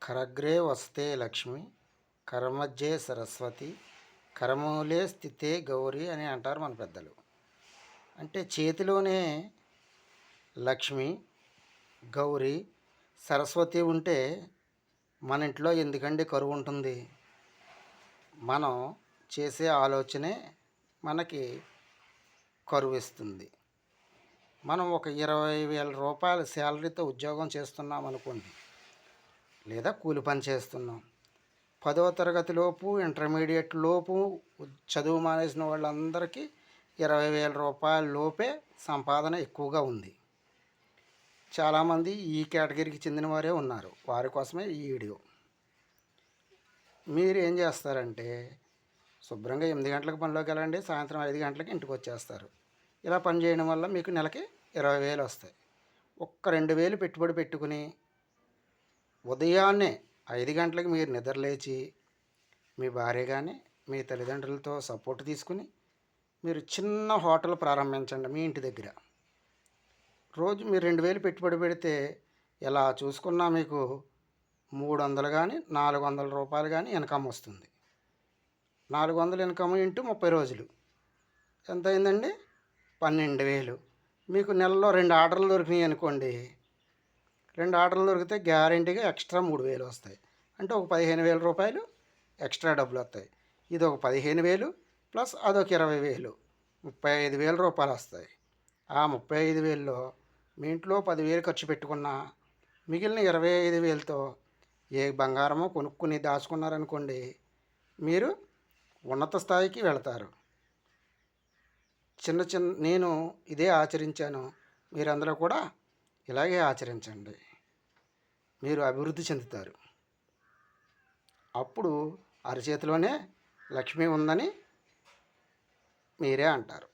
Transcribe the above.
కరగ్రే వస్తే లక్ష్మి, కరమధ్యే సరస్వతి, కరమూలే స్థితే గౌరి అని అంటారు మన పెద్దలు. అంటే చేతిలోనే లక్ష్మి, గౌరి, సరస్వతి ఉంటే మన ఇంట్లో ఎందుకండి కరువు ఉంటుంది? మనం చేసే ఆలోచనే మనకి కరువిస్తుంది. మనం ఒక 20,000 రూపాయల శాలరీతో ఉద్యోగం చేస్తున్నాం అనుకోండి, లేదా కూలి పని చేస్తున్నాం. 10వ తరగతి లోపు, ఇంటర్మీడియట్ లోపు చదువు మానేసిన వాళ్ళందరికీ 20,000 రూపాయల లోపే సంపాదన ఎక్కువగా ఉంది. చాలామంది ఈ కేటగిరీకి చెందిన వారే ఉన్నారు. వారి కోసమే ఈ వీడియో. మీరు ఏం చేస్తారంటే, శుభ్రంగా 8 గంటలకు పనిలోకి వెళ్ళండి, సాయంత్రం 5 గంటలకి ఇంటికి వచ్చేస్తారు. ఇలా పని చేయడం వల్ల మీకు నెలకి 20,000 వస్తాయి. ఒక్క 2,000 పెట్టుబడి పెట్టుకుని ఉదయాన్నే 5 గంటలకు మీరు నిద్రలేచి మీ భార్య కానీ మీ తల్లిదండ్రులతో సపోర్ట్ తీసుకుని మీరు చిన్న హోటల్ ప్రారంభించండి మీ ఇంటి దగ్గర. రోజు మీరు 2,000 పెట్టుబడి పెడితే ఎలా చూసుకున్నా మీకు 300 కానీ 400 రూపాయలు కానీ ఇన్కమ్ వస్తుంది. 400 ఇన్కమ్ ఇంటూ 30 రోజులు ఎంత అయిందండి? 12,000. మీకు నెలలో 2 ఆర్డర్లు దొరికినాయి అనుకోండి. 2 ఆర్డర్లు దొరికితే గ్యారెంటీగా ఎక్స్ట్రా 3,000 వస్తాయి. అంటే ఒక 15,000 రూపాయలు ఎక్స్ట్రా డబ్బులు వస్తాయి. ఇది ఒక 15,000 ప్లస్ అదొక 20,000, 35,000 రూపాయలు వస్తాయి. ఆ 35,000లో మీ ఇంట్లో 10,000 ఖర్చు పెట్టుకున్నా మిగిలిన 25,000తో ఏ బంగారమో కొనుక్కుని దాచుకున్నారనుకోండి, మీరు ఉన్నత స్థాయికి వెళతారు. నేను ఇదే ఆచరించాను. మీరందరూ కూడా ఇలాగే ఆచరించండి. మీరు అభివృద్ధి చెందుతారు. అప్పుడు అరచేతిలోనే లక్ష్మి ఉందని మీరే అంటారు.